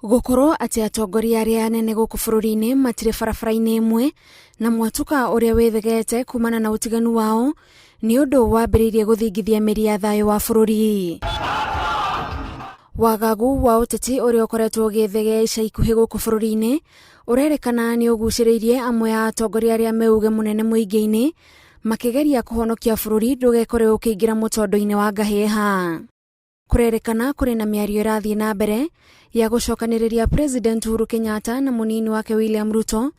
Gũkorwo atĩ atongoria arĩa anene gũkũ bũrũri-inĩ matirĩ barabara-inĩ ĩmwe na mwatuka ũrĩa wĩthegete kumana na ũtiganu wao nĩ ũndũ wambĩrĩirie gũthingithia mĩri ya thayũ wa bũrũri. Wagagu wa ũteti ũrĩa ũkoretwo ũgĩthegea ica ikuhĩ gũkũ bũrũri-inĩ ũrerĩkana nĩ ũgucĩrĩirie amwe ya atongoria arĩa me uuge mũnene mũingĩ-inĩ makĩgeria kũhonokia bũrũri ndũgekore ũkĩingĩra mũtondo-inĩ wa ngahĩha. Kũrerĩkana kũrĩ na mĩario ĩrathiĩ na mbere ya gũcokanĩrĩria President Uhuru Kenyatta na mũnini wake William Ruto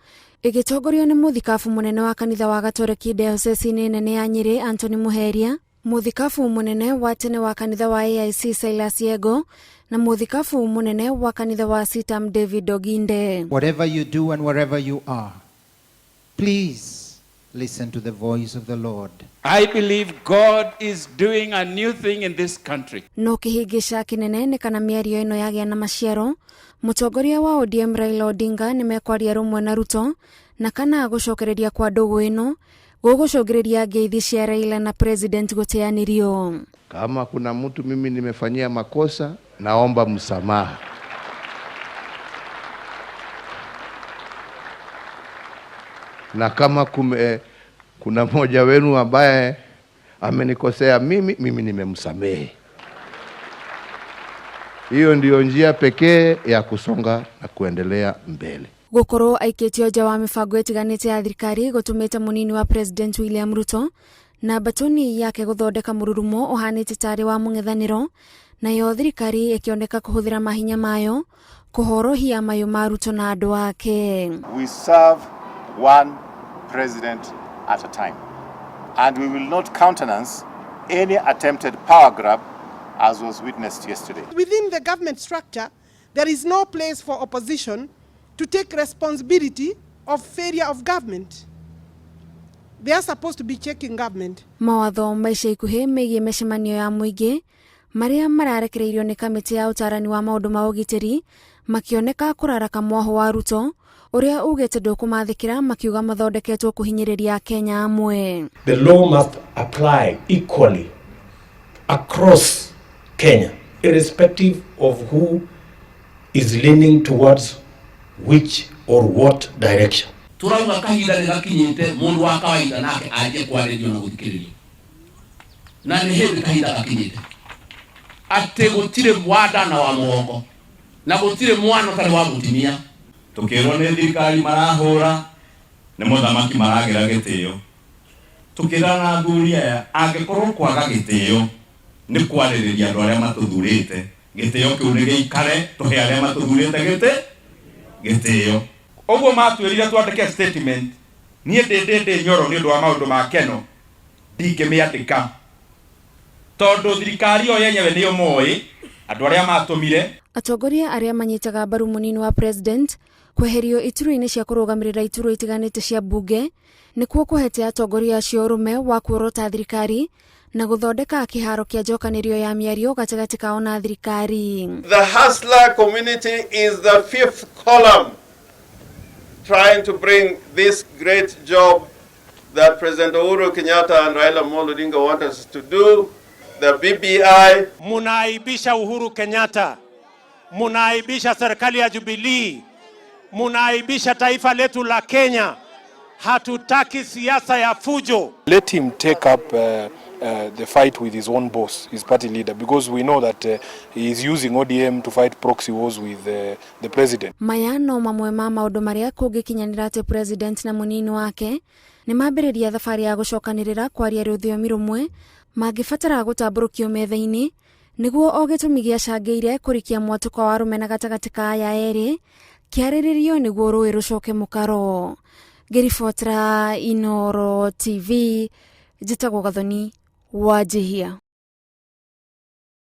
ĩgĩtongorio nĩ mũthikabu mũnene wa kanitha wa Gatoreki Diocese-inĩ nene ya Nyĩrĩ Anthony Muheria, mũthikabu mũnene wa tene wa kanitha wa AIC Silas Yego na mũthikabu mũnene wa kanitha wa Sitam David Oginde. Whatever you do and wherever you are, please listen to the voice of the Lord. I believe God is doing a new thing in this country. No kĩhĩngĩca kĩnene nĩ kana mĩario ĩno yagĩa na maciaro, mũtongoria wa ODM Raila Odinga nĩ mekwaria rũmwe na Ruto na kana gũcokereria kwa ndũgũ ĩno gũgũcũngĩrĩria ngeithi cia Raila na President gũteanĩrio. Kama kuna mtu mimi nimefanyia makosa, naomba msamaha. Na kama kuna mmoja wenu ambaye amenikosea mimi nimemsamehe. Hiyo ndio njia pekee ya kusonga na kuendelea mbele. Gũkorwo aikĩtio nja wa mĩbango ĩtiganĩte ya thirikari gũtũmĩte mũnini wa President William Ruto na batoni yake gũthondeka mũrurumo ũhanĩte tarĩ wa mũng'ethanĩro, nayo thirikari ĩkĩoneka kũhũthĩra mahinya mayo kũhorohia mayũ ma Ruto na andũ ake. We serve one president at a time, and we will not countenance any attempted power grab as was witnessed yesterday. Within the government structure, there is no place for opposition to take responsibility of failure of government. They are supposed to be checking government. Mawatho maica ikuhĩ megiĩ mĩcemanio ya mũingĩ marĩa mararekereirio nĩ kamĩtĩ ya ũtarani wa maũndũ ma ũgitĩri makĩoneka kũraraka mwaho wa Ruto ũrĩa ugĩte ndũkũmathĩkĩra makiuga mathondeketwo kũhinyĩrĩria Kenya amwe. The law must apply equally across Kenya, irrespective of who is leaning towards which or what direction. Turauga kahinda nĩ gakinyĩte mũndũ wa kawaida nake aje kwarĩrio na gũthikĩrĩrio. Na nĩ hĩndĩ kahinda gakinyĩte atĩ gũtirĩ mwathana wa mũgongo na gũtirĩ mwana ũtarĩ wa mũtumia. Tukirwo nĩ thirikari marahũra nĩ mũthamaki maragĩra gĩtĩo. Tukĩra na athuri aya angĩkorwo kwaga gĩtĩo nĩ kwarĩrĩria andũ arĩa matũthurĩte. Gĩtĩo kĩu nĩ gĩikare tũhe arĩa matũthurĩte gĩtĩo. Ũguo matuĩrire twandĩke statement. Niĩ ndĩ nyoro nĩ ũndũ wa maũndũ ma keno ndingĩmĩandĩka. Tondũ thirikari yo yenyewe nĩyo moĩ andũ arĩa matũmire. Atongoria arĩa manyitaga mbaru mũnini wa President kweherio iturwa-inĩ cia kũrũgamĩrĩra iturwa itiganĩte cia mbunge nĩkuo kũhete atongoria acio ũrũme wa kuorota thirikari na gũthondeka kĩharo kĩa njokanĩrio ya mĩario gatagatĩ kao na thirikari. The hustler community is the fifth column trying to bring this great job that President Uhuru Kenyatta and Raila Odinga want us to do. The BBI. Munaibisha Uhuru Kenyatta, munaibisha serikali ya Jubilee, munaibisha taifa letu la Kenya. Hatutaki siasa ya fujo. Let him take up the fight with his own boss, his party leader, because we know that he is using ODM to fight proxy wars with the president. Maya no mamwe ma maũndũ marĩa kũngĩkinyanĩra atĩ President na mũnini wake nĩ mambĩrĩria thabarĩ ya gũcokanĩrĩra kwaria rũthiomi rũmwe mangĩbatara gũtambũrũkio metha-inĩ nĩguo o gĩtũmi gĩacangĩire kũrikia mwatũka wa rũmena gatagatĩ ka aya erĩ kĩarĩrĩrio nĩguo rũĩ rũcoke mũkaro. Ngĩribotera Inooro TV, njĩtagwo Gathoni wa Jihia.